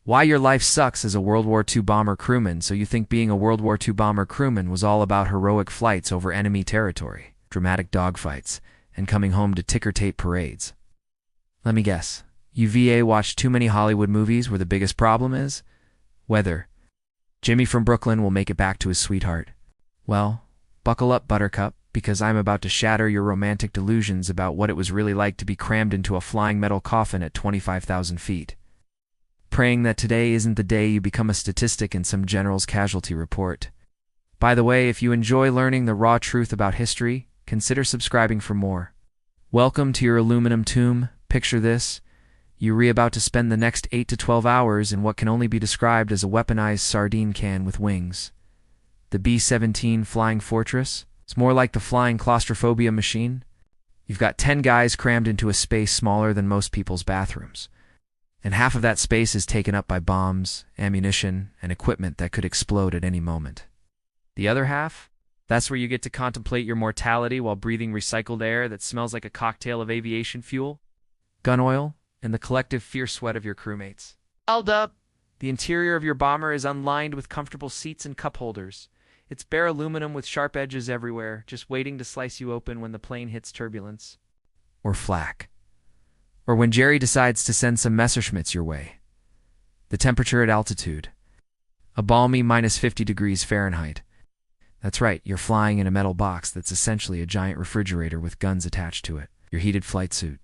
Why your life sucks as a World War II bomber crewman, so you think being a World War II bomber crewman was all about heroic flights over enemy territory, dramatic dogfights, and coming home to ticker tape parades. Let me guess. You VA watched too many Hollywood movies where the biggest problem is weather. Jimmy from Brooklyn will make it back to his sweetheart. Well, buckle up, Buttercup, because I'm about to shatter your romantic delusions about what it was really like to be crammed into a flying metal coffin at 25,000 feet. Praying that today isn't the day you become a statistic in some general's casualty report. By the way, if you enjoy learning the raw truth about history, consider subscribing for more. Welcome to your aluminum tomb. Picture this. You're about to spend the next 8 to 12 hours in what can only be described as a weaponized sardine can with wings. The B-17 Flying Fortress? It's more like the flying claustrophobia machine. You've got 10 guys crammed into a space smaller than most people's bathrooms. And half of that space is taken up by bombs, ammunition, and equipment that could explode at any moment. The other half? That's where you get to contemplate your mortality while breathing recycled air that smells like a cocktail of aviation fuel, gun oil, and the collective fierce sweat of your crewmates. Held up! The interior of your bomber is unlined with comfortable seats and cup holders. It's bare aluminum with sharp edges everywhere, just waiting to slice you open when the plane hits turbulence. Or flak. Or when Jerry decides to send some Messerschmitts your way. The temperature at altitude. A balmy minus 50 degrees Fahrenheit. That's right, you're flying in a metal box that's essentially a giant refrigerator with guns attached to it, your heated flight suit.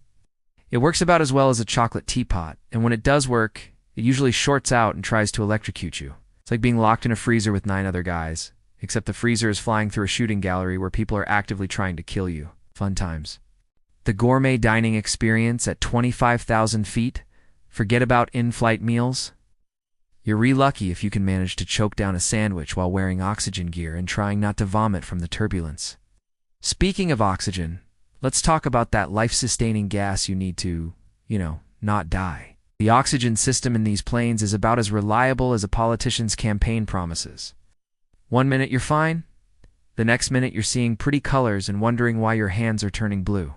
It works about as well as a chocolate teapot, and when it does work, it usually shorts out and tries to electrocute you. It's like being locked in a freezer with 9 other guys, except the freezer is flying through a shooting gallery where people are actively trying to kill you. Fun times. The gourmet dining experience at 25,000 feet? Forget about in-flight meals? You're lucky if you can manage to choke down a sandwich while wearing oxygen gear and trying not to vomit from the turbulence. Speaking of oxygen, let's talk about that life-sustaining gas you need to, not die. The oxygen system in these planes is about as reliable as a politician's campaign promises. 1 minute you're fine, the next minute you're seeing pretty colors and wondering why your hands are turning blue.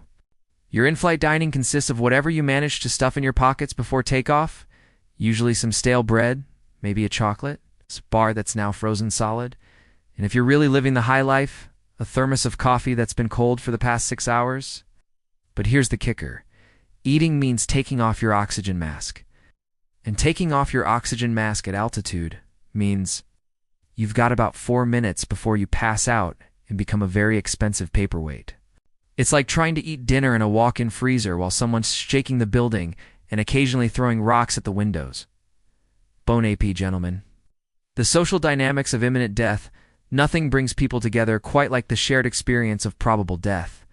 Your in-flight dining consists of whatever you manage to stuff in your pockets before takeoff, usually some stale bread, maybe a chocolate, a bar that's now frozen solid, and if you're really living the high life, a thermos of coffee that's been cold for the past 6 hours. But here's the kicker. Eating means taking off your oxygen mask. And taking off your oxygen mask at altitude means you've got about 4 minutes before you pass out and become a very expensive paperweight. It's like trying to eat dinner in a walk-in freezer while someone's shaking the building and occasionally throwing rocks at the windows. Bon appétit, gentlemen. The social dynamics of imminent death, nothing brings people together quite like the shared experience of probable death.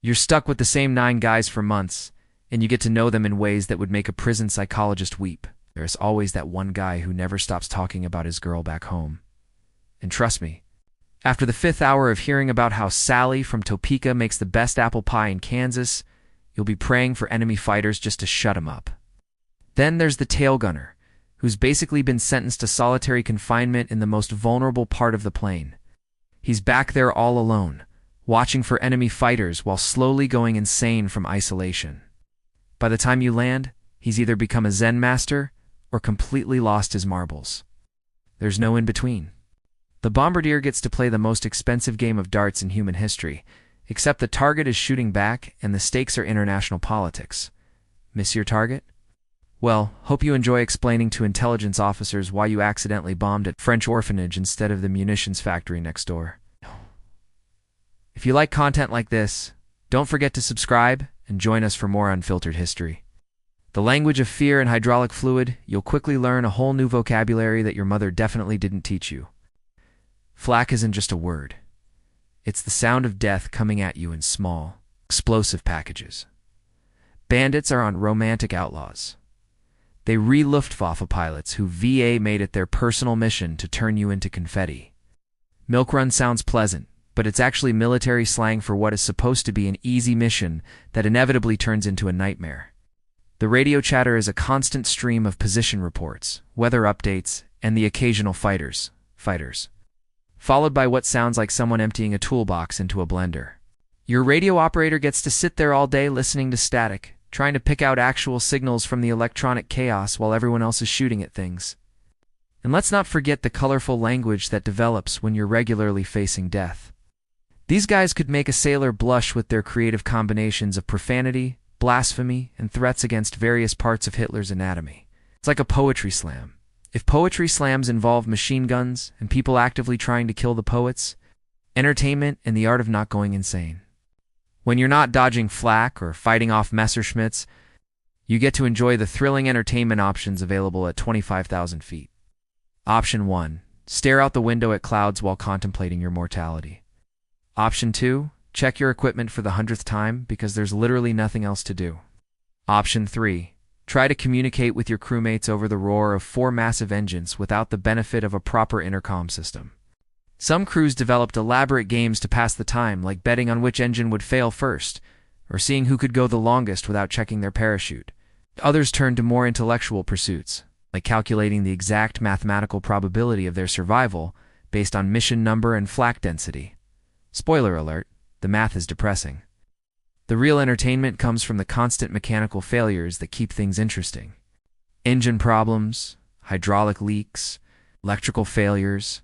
You're stuck with the same 9 guys for months, and you get to know them in ways that would make a prison psychologist weep. There's always that one guy who never stops talking about his girl back home. And trust me, after the 5th hour of hearing about how Sally from Topeka makes the best apple pie in Kansas, you'll be praying for enemy fighters just to shut him up. Then there's the tail gunner, who's basically been sentenced to solitary confinement in the most vulnerable part of the plane. He's back there all alone, watching for enemy fighters while slowly going insane from isolation. By the time you land, he's either become a Zen master or completely lost his marbles. There's no in-between. The bombardier gets to play the most expensive game of darts in human history, except the target is shooting back and the stakes are international politics. Miss your target? Well, hope you enjoy explaining to intelligence officers why you accidentally bombed at French orphanage instead of the munitions factory next door. If you like content like this, don't forget to subscribe and join us for more unfiltered history. The language of fear and hydraulic fluid, you'll quickly learn a whole new vocabulary that your mother definitely didn't teach you. Flak isn't just a word. It's the sound of death coming at you in small, explosive packages. Bandits are on romantic outlaws. They Luftwaffe pilots who VA made it their personal mission to turn you into confetti. Milk run sounds pleasant, but it's actually military slang for what is supposed to be an easy mission that inevitably turns into a nightmare. The radio chatter is a constant stream of position reports, weather updates, and the occasional fighters, followed by what sounds like someone emptying a toolbox into a blender. Your radio operator gets to sit there all day listening to static, trying to pick out actual signals from the electronic chaos while everyone else is shooting at things. And let's not forget the colorful language that develops when you're regularly facing death. These guys could make a sailor blush with their creative combinations of profanity, blasphemy, and threats against various parts of Hitler's anatomy. It's like a poetry slam. If poetry slams involve machine guns and people actively trying to kill the poets, entertainment and the art of not going insane. When you're not dodging flak or fighting off Messerschmitts, you get to enjoy the thrilling entertainment options available at 25,000 feet. Option 1. Stare out the window at clouds while contemplating your mortality. Option 2. Check your equipment for the 100th time because there's literally nothing else to do. Option 3. Try to communicate with your crewmates over the roar of 4 massive engines without the benefit of a proper intercom system. Some crews developed elaborate games to pass the time, like betting on which engine would fail first, or seeing who could go the longest without checking their parachute. Others turned to more intellectual pursuits, like calculating the exact mathematical probability of their survival based on mission number and flak density. Spoiler alert, the math is depressing. The real entertainment comes from the constant mechanical failures that keep things interesting. Engine problems, hydraulic leaks, electrical failures.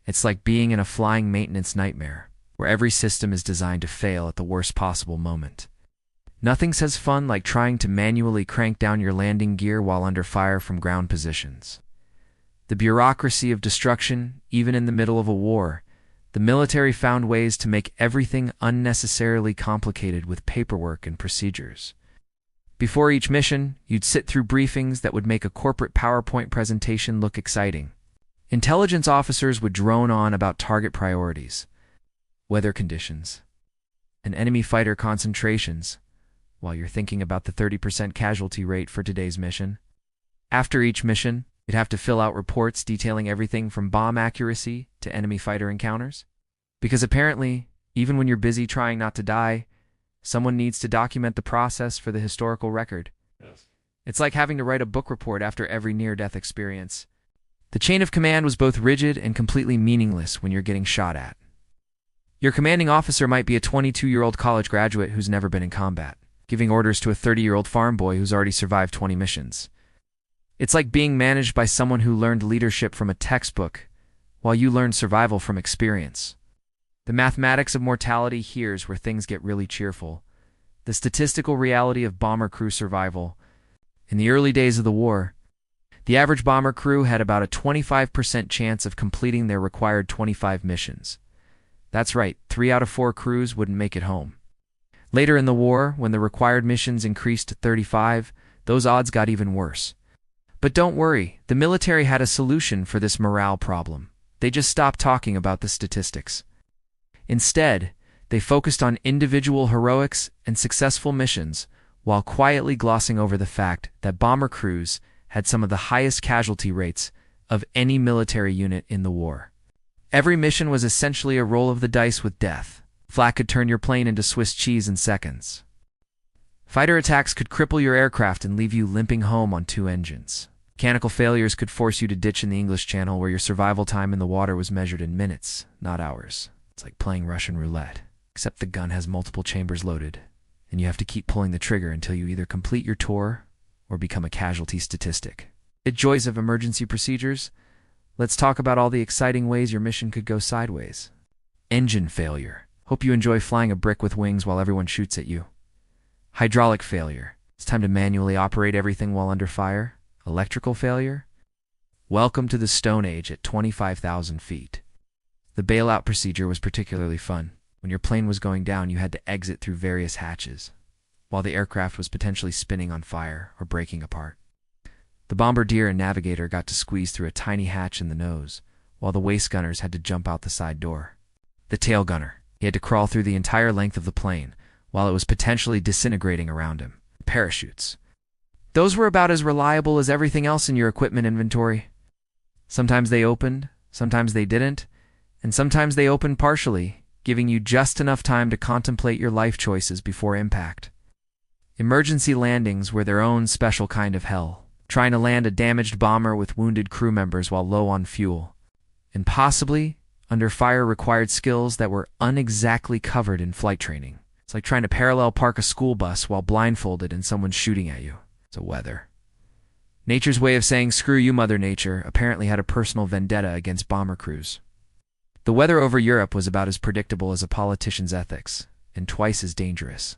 It's like being in a flying maintenance nightmare, where every system is designed to fail at the worst possible moment. Nothing says fun like trying to manually crank down your landing gear while under fire from ground positions. The bureaucracy of destruction, even in the middle of a war, the military found ways to make everything unnecessarily complicated with paperwork and procedures. Before each mission, you'd sit through briefings that would make a corporate PowerPoint presentation look exciting. Intelligence officers would drone on about target priorities, weather conditions, and enemy fighter concentrations, while you're thinking about the 30% casualty rate for today's mission. After each mission, you'd have to fill out reports detailing everything from bomb accuracy to enemy fighter encounters. Because apparently, even when you're busy trying not to die, someone needs to document the process for the historical record. Yes. It's like having to write a book report after every near-death experience. The chain of command was both rigid and completely meaningless when you're getting shot at. Your commanding officer might be a 22-year-old college graduate who's never been in combat, giving orders to a 30-year-old farm boy who's already survived 20 missions. It's like being managed by someone who learned leadership from a textbook, while you learned survival from experience. The mathematics of mortality here's where things get really cheerful. The statistical reality of bomber crew survival. In the early days of the war, the average bomber crew had about a 25% chance of completing their required 25 missions. That's right, 3 out of 4 crews wouldn't make it home. Later in the war, when the required missions increased to 35, those odds got even worse. But don't worry, the military had a solution for this morale problem. They just stopped talking about the statistics. Instead, they focused on individual heroics and successful missions, while quietly glossing over the fact that bomber crews had some of the highest casualty rates of any military unit in the war. Every mission was essentially a roll of the dice with death. Flak could turn your plane into Swiss cheese in seconds. Fighter attacks could cripple your aircraft and leave you limping home on 2 engines. Mechanical failures could force you to ditch in the English Channel, where your survival time in the water was measured in minutes, not hours. It's like playing Russian roulette, except the gun has multiple chambers loaded, and you have to keep pulling the trigger until you either complete your tour or become a casualty statistic. The joys of emergency procedures. Let's talk about all the exciting ways your mission could go sideways. Engine failure. Hope you enjoy flying a brick with wings while everyone shoots at you. Hydraulic failure. It's time to manually operate everything while under fire. Electrical failure. Welcome to the Stone Age at 25,000 feet. The bailout procedure was particularly fun. When your plane was going down, you had to exit through various hatches, while the aircraft was potentially spinning on fire or breaking apart. The bombardier and navigator got to squeeze through a tiny hatch in the nose, while the waist gunners had to jump out the side door. The tail gunner, he had to crawl through the entire length of the plane, while it was potentially disintegrating around him. Parachutes. Those were about as reliable as everything else in your equipment inventory. Sometimes they opened, sometimes they didn't, and sometimes they opened partially, giving you just enough time to contemplate your life choices before impact. Emergency landings were their own special kind of hell, trying to land a damaged bomber with wounded crew members while low on fuel, and possibly under fire required skills that were unexactly covered in flight training. It's like trying to parallel park a school bus while blindfolded and someone's shooting at you. It's a weather. Nature's way of saying screw you, Mother Nature, apparently had a personal vendetta against bomber crews. The weather over Europe was about as predictable as a politician's ethics, and twice as dangerous.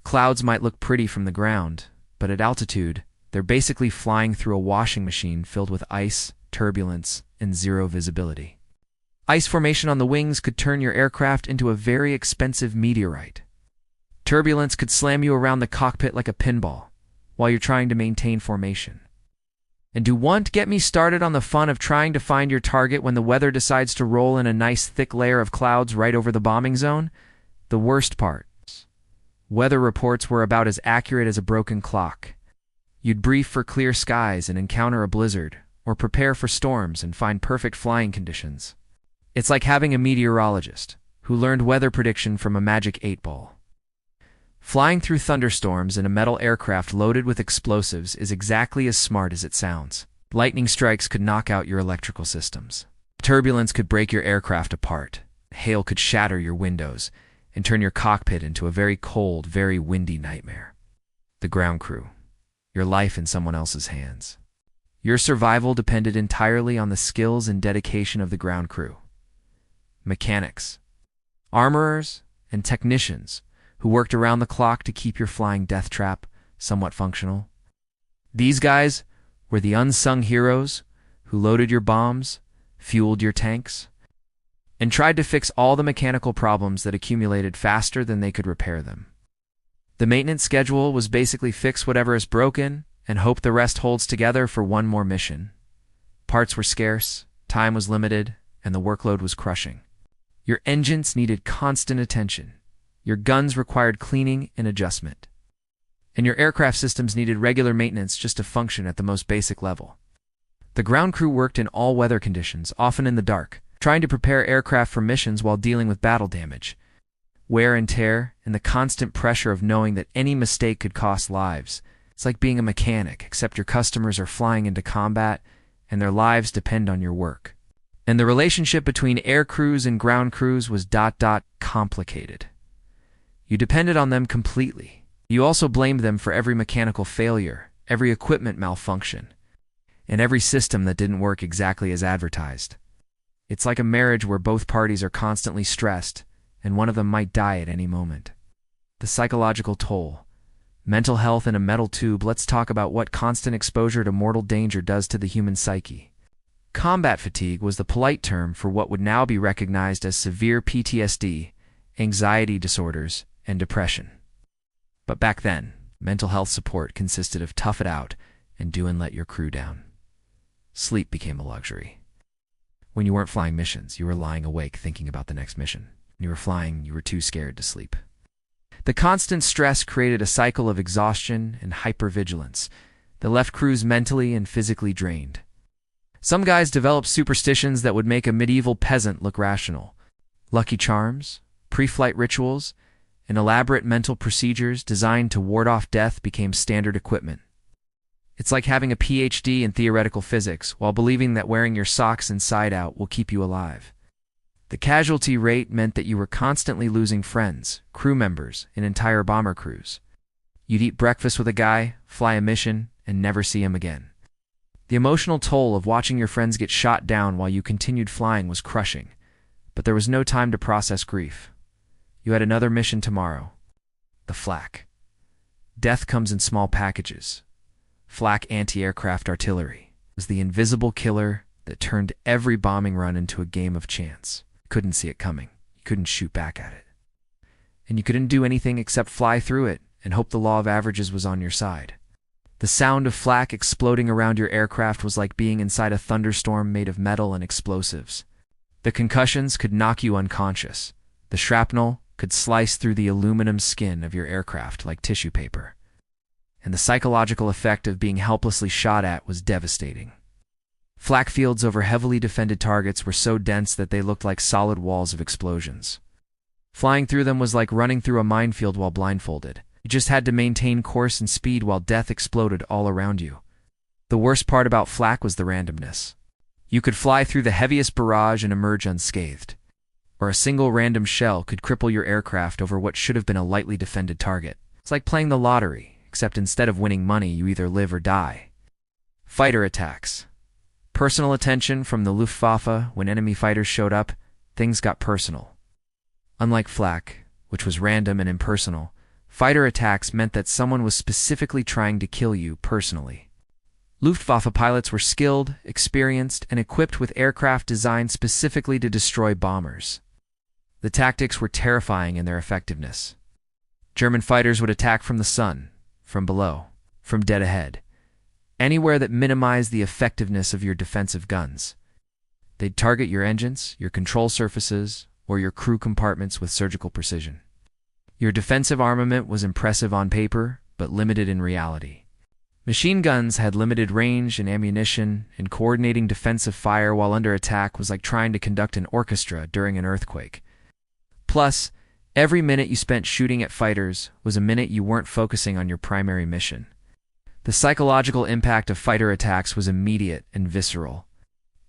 Clouds might look pretty from the ground, but at altitude, they're basically flying through a washing machine filled with ice, turbulence, and zero visibility. Ice formation on the wings could turn your aircraft into a very expensive meteorite. Turbulence could slam you around the cockpit like a pinball, while you're trying to maintain formation. And don't get me started on the fun of trying to find your target when the weather decides to roll in a nice thick layer of clouds right over the bombing zone. The worst part. Weather reports were about as accurate as a broken clock. You'd brief for clear skies and encounter a blizzard, or prepare for storms and find perfect flying conditions. It's like having a meteorologist who learned weather prediction from a magic 8-ball. Flying through thunderstorms in a metal aircraft loaded with explosives is exactly as smart as it sounds. Lightning strikes could knock out your electrical systems. Turbulence could break your aircraft apart. Hail could shatter your windows and turn your cockpit into a very cold, very windy nightmare. The ground crew. Your life in someone else's hands. Your survival depended entirely on the skills and dedication of the ground crew. Mechanics, armorers, and technicians who worked around the clock to keep your flying death trap somewhat functional. These guys were the unsung heroes who loaded your bombs, fueled your tanks, and tried to fix all the mechanical problems that accumulated faster than they could repair them. The maintenance schedule was basically fix whatever is broken and hope the rest holds together for one more mission. Parts were scarce, time was limited, and the workload was crushing. Your engines needed constant attention. Your guns required cleaning and adjustment. And your aircraft systems needed regular maintenance just to function at the most basic level. The ground crew worked in all weather conditions, often in the dark, trying to prepare aircraft for missions while dealing with battle damage, wear and tear, and the constant pressure of knowing that any mistake could cost lives. It's like being a mechanic, except your customers are flying into combat and their lives depend on your work. And the relationship between air crews and ground crews was complicated. You depended on them completely. You also blamed them for every mechanical failure, every equipment malfunction, and every system that didn't work exactly as advertised. It's like a marriage where both parties are constantly stressed, and one of them might die at any moment. The psychological toll. Mental health in a metal tube. Let's talk about what constant exposure to mortal danger does to the human psyche. Combat fatigue was the polite term for what would now be recognized as severe PTSD, anxiety disorders, and depression. But back then, mental health support consisted of tough it out and do and let your crew down. Sleep became a luxury. When you weren't flying missions, you were lying awake thinking about the next mission. When you were flying, you were too scared to sleep. The constant stress created a cycle of exhaustion and hypervigilance that left crews mentally and physically drained. Some guys developed superstitions that would make a medieval peasant look rational. Lucky charms, pre-flight rituals, and elaborate mental procedures designed to ward off death became standard equipment. It's like having a PhD in theoretical physics while believing that wearing your socks inside out will keep you alive. The casualty rate meant that you were constantly losing friends, crew members, and entire bomber crews. You'd eat breakfast with a guy, fly a mission, and never see him again. The emotional toll of watching your friends get shot down while you continued flying was crushing, but there was no time to process grief. You had another mission tomorrow. The flak. Death comes in small packages. Flak anti-aircraft artillery was the invisible killer that turned every bombing run into a game of chance. You couldn't see it coming. You couldn't shoot back at it. And you couldn't do anything except fly through it and hope the law of averages was on your side. The sound of flak exploding around your aircraft was like being inside a thunderstorm made of metal and explosives. The concussions could knock you unconscious. The shrapnel could slice through the aluminum skin of your aircraft like tissue paper. And the psychological effect of being helplessly shot at was devastating. Flak fields over heavily defended targets were so dense that they looked like solid walls of explosions. Flying through them was like running through a minefield while blindfolded. You just had to maintain course and speed while death exploded all around you. The worst part about flak was the randomness. You could fly through the heaviest barrage and emerge unscathed. or a single random shell could cripple your aircraft over what should have been a lightly defended target. It's like playing the lottery, except instead of winning money, you either live or die. Fighter attacks. Personal attention from the Luftwaffe. When enemy fighters showed up, things got personal. Unlike flak, which was random and impersonal, fighter attacks meant that someone was specifically trying to kill you personally. Luftwaffe pilots were skilled, experienced, and equipped with aircraft designed specifically to destroy bombers. The tactics were terrifying in their effectiveness. German fighters would attack from the sun, from below, from dead ahead, anywhere that minimized the effectiveness of your defensive guns. They'd target your engines, your control surfaces, or your crew compartments with surgical precision. Your defensive armament was impressive on paper, but limited in reality. Machine guns had limited range and ammunition, and coordinating defensive fire while under attack was like trying to conduct an orchestra during an earthquake. Plus, every minute you spent shooting at fighters was a minute you weren't focusing on your primary mission. The psychological impact of fighter attacks was immediate and visceral.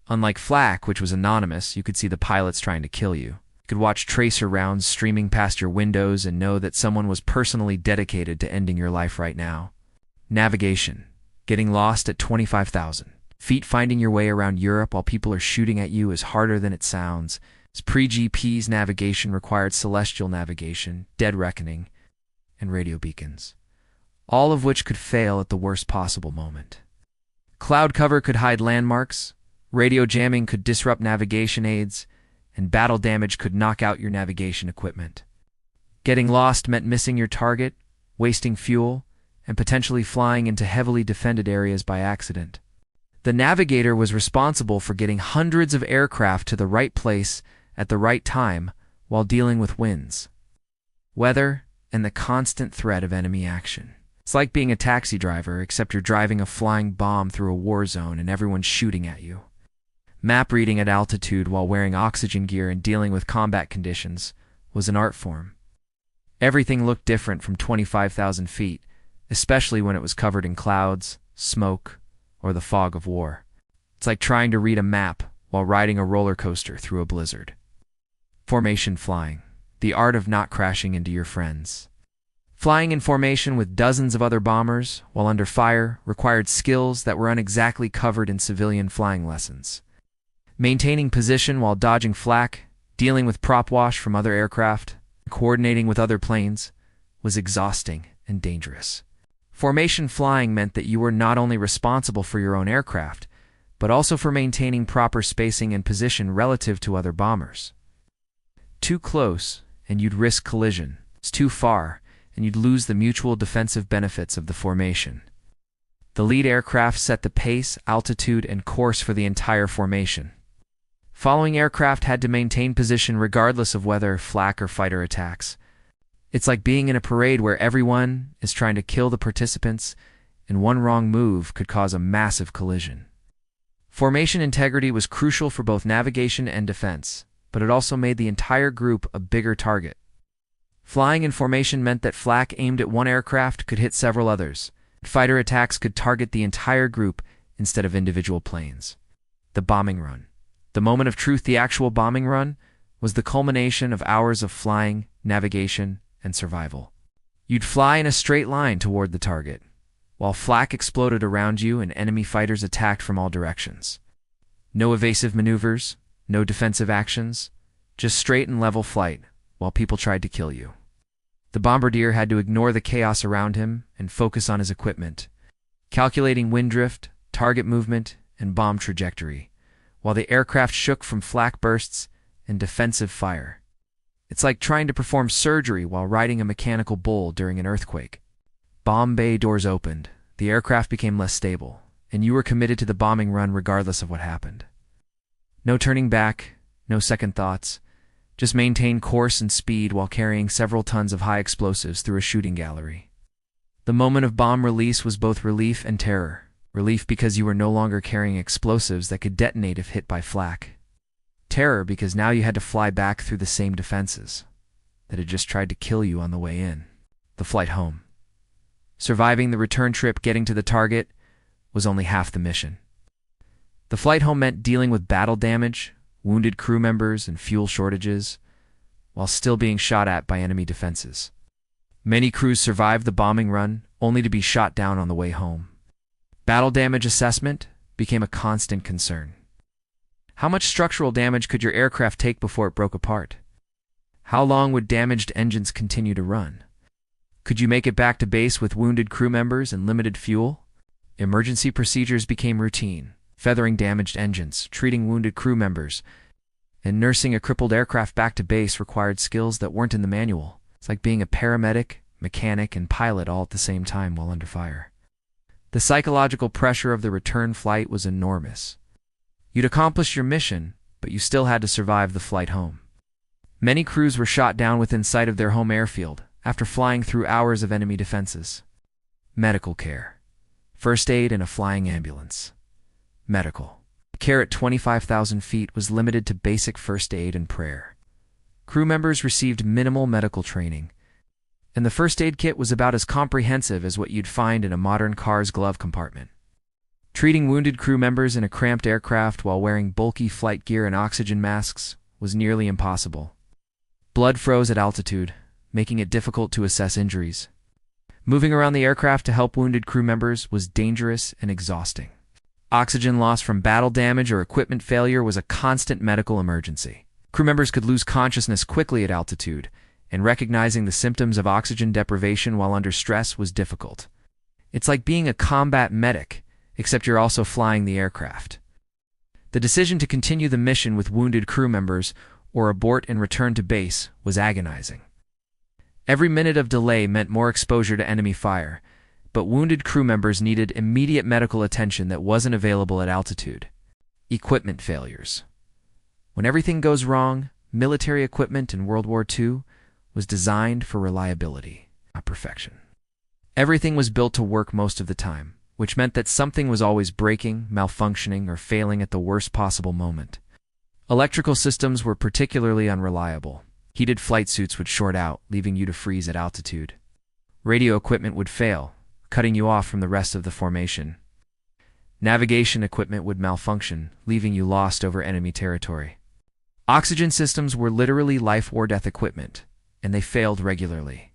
Unlike flak, which was anonymous, you could see the pilots trying to kill you. You could watch tracer rounds streaming past your windows and know that someone was personally dedicated to ending your life right now. Navigation. Getting lost at 25,000 feet, finding your way around Europe while people are shooting at you is harder than it sounds. Pre-GP's navigation required celestial navigation, dead reckoning, and radio beacons, all of which could fail at the worst possible moment. Cloud cover could hide landmarks, radio jamming could disrupt navigation aids, and battle damage could knock out your navigation equipment. Getting lost meant missing your target, wasting fuel, and potentially flying into heavily defended areas by accident. The navigator was responsible for getting hundreds of aircraft to the right place at the right time while dealing with winds, weather, and the constant threat of enemy action. It's like being a taxi driver, except you're driving a flying bomb through a war zone and everyone's shooting at you. Map reading at altitude while wearing oxygen gear and dealing with combat conditions was an art form. Everything looked different from 25,000 feet, especially when it was covered in clouds, smoke, or the fog of war. It's like trying to read a map while riding a roller coaster through a blizzard. Formation flying. The art of not crashing into your friends. Flying in formation with dozens of other bombers while under fire required skills that were inexactly covered in civilian flying lessons. Maintaining position while dodging flak, dealing with prop wash from other aircraft, coordinating with other planes was exhausting and dangerous. Formation flying meant that you were not only responsible for your own aircraft, but also for maintaining proper spacing and position relative to other bombers. Too close, and you'd risk collision. It's too far, and you'd lose the mutual defensive benefits of the formation. The lead aircraft set the pace, altitude, and course for the entire formation. Following aircraft had to maintain position regardless of whether flak or fighter attacks. It's like being in a parade where everyone is trying to kill the participants, and one wrong move could cause a massive collision. Formation integrity was crucial for both navigation and defense, but it also made the entire group a bigger target. Flying in formation meant that flak aimed at one aircraft could hit several others. Fighter attacks could target the entire group instead of individual planes. The bombing run. The moment of truth, the actual bombing run, was the culmination of hours of flying, navigation, and survival. You'd fly in a straight line toward the target, while flak exploded around you and enemy fighters attacked from all directions. No evasive maneuvers, no defensive actions, just straight and level flight while people tried to kill you. The bombardier had to ignore the chaos around him and focus on his equipment, calculating wind drift, target movement, and bomb trajectory, while the aircraft shook from flak bursts and defensive fire. It's like trying to perform surgery while riding a mechanical bull during an earthquake. Bomb bay doors opened, the aircraft became less stable, and you were committed to the bombing run regardless of what happened. No turning back, no second thoughts, just maintain course and speed while carrying several tons of high explosives through a shooting gallery. The moment of bomb release was both relief and terror. Relief because you were no longer carrying explosives that could detonate if hit by flak. Terror because now you had to fly back through the same defenses that had just tried to kill you on the way in. The flight home. Surviving the return trip, getting to the target, was only half the mission. The flight home meant dealing with battle damage, wounded crew members, and fuel shortages, while still being shot at by enemy defenses. Many crews survived the bombing run, only to be shot down on the way home. Battle damage assessment became a constant concern. How much structural damage could your aircraft take before it broke apart? How long would damaged engines continue to run? Could you make it back to base with wounded crew members and limited fuel? Emergency procedures became routine, feathering damaged engines, treating wounded crew members, and nursing a crippled aircraft back to base required skills that weren't in the manual. It's like being a paramedic, mechanic, and pilot all at the same time while under fire. The psychological pressure of the return flight was enormous. You'd accomplished your mission, but you still had to survive the flight home. Many crews were shot down within sight of their home airfield after flying through hours of enemy defenses. Medical care. First aid and a flying ambulance. Medical care at 25,000 feet was limited to basic first aid and prayer. Crew members received minimal medical training, and the first aid kit was about as comprehensive as what you'd find in a modern car's glove compartment. Treating wounded crew members in a cramped aircraft while wearing bulky flight gear and oxygen masks was nearly impossible. Blood froze at altitude, making it difficult to assess injuries. Moving around the aircraft to help wounded crew members was dangerous and exhausting. Oxygen loss from battle damage or equipment failure was a constant medical emergency. Crew members could lose consciousness quickly at altitude, and recognizing the symptoms of oxygen deprivation while under stress was difficult. It's like being a combat medic, except you're also flying the aircraft. The decision to continue the mission with wounded crew members or abort and return to base was agonizing. Every minute of delay meant more exposure to enemy fire, but wounded crew members needed immediate medical attention that wasn't available at altitude. Equipment failures. When everything goes wrong, military equipment in World War II was designed for reliability, not perfection. Everything was built to work most of the time, which meant that something was always breaking, malfunctioning, or failing at the worst possible moment. Electrical systems were particularly unreliable. Heated flight suits would short out, leaving you to freeze at altitude. Radio equipment would fail, cutting you off from the rest of the formation. Navigation equipment would malfunction, leaving you lost over enemy territory. Oxygen systems were literally life-or-death equipment, and they failed regularly.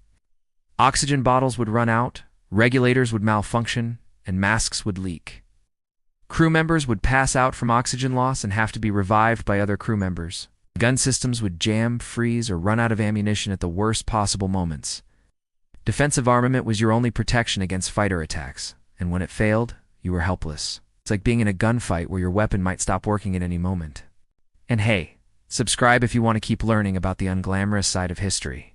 Oxygen bottles would run out, regulators would malfunction, and masks would leak. Crew members would pass out from oxygen loss and have to be revived by other crew members. Gun systems would jam, freeze, or run out of ammunition at the worst possible moments. Defensive armament was your only protection against fighter attacks, and when it failed, you were helpless. It's like being in a gunfight where your weapon might stop working at any moment. And hey, subscribe if you want to keep learning about the unglamorous side of history.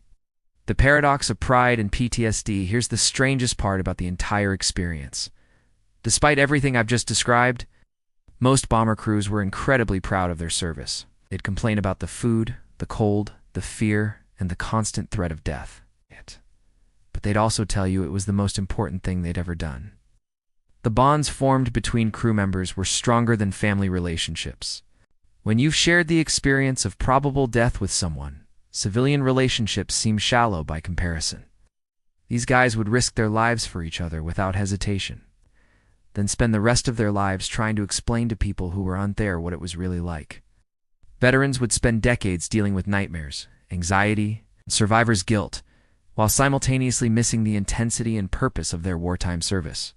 The paradox of pride and PTSD. Here's the strangest part about the entire experience. Despite everything I've just described, most bomber crews were incredibly proud of their service. They'd complain about the food, the cold, the fear, and the constant threat of death. But they'd also tell you it was the most important thing they'd ever done. The bonds formed between crew members were stronger than family relationships. When you've shared the experience of probable death with someone, civilian relationships seem shallow by comparison. These guys would risk their lives for each other without hesitation, then spend the rest of their lives trying to explain to people who were there what it was really like. Veterans would spend decades dealing with nightmares, anxiety, and survivor's guilt, while simultaneously missing the intensity and purpose of their wartime service.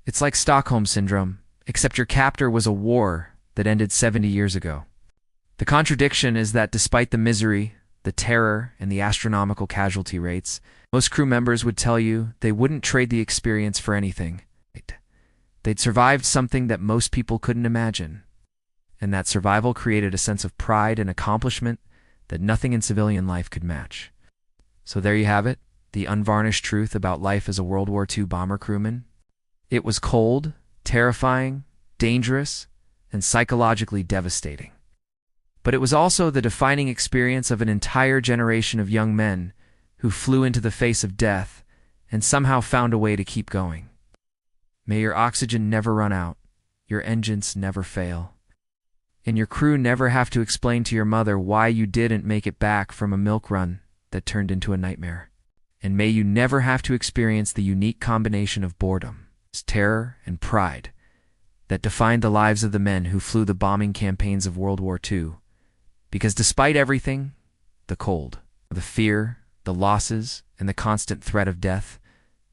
It's like Stockholm Syndrome, except your captor was a war that ended 70 years ago. The contradiction is that despite the misery, the terror, and the astronomical casualty rates, most crew members would tell you they wouldn't trade the experience for anything. They'd survived something that most people couldn't imagine, and that survival created a sense of pride and accomplishment that nothing in civilian life could match. So there you have it, the unvarnished truth about life as a World War II bomber crewman. It was cold, terrifying, dangerous, and psychologically devastating. But it was also the defining experience of an entire generation of young men who flew into the face of death and somehow found a way to keep going. May your oxygen never run out, your engines never fail, and your crew never have to explain to your mother why you didn't make it back from a milk run that turned into a nightmare. And may you never have to experience the unique combination of boredom, terror, and pride that defined the lives of the men who flew the bombing campaigns of World War II. Because despite everything, the cold, the fear, the losses, and the constant threat of death,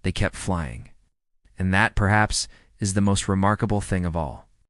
they kept flying. And that, perhaps, is the most remarkable thing of all.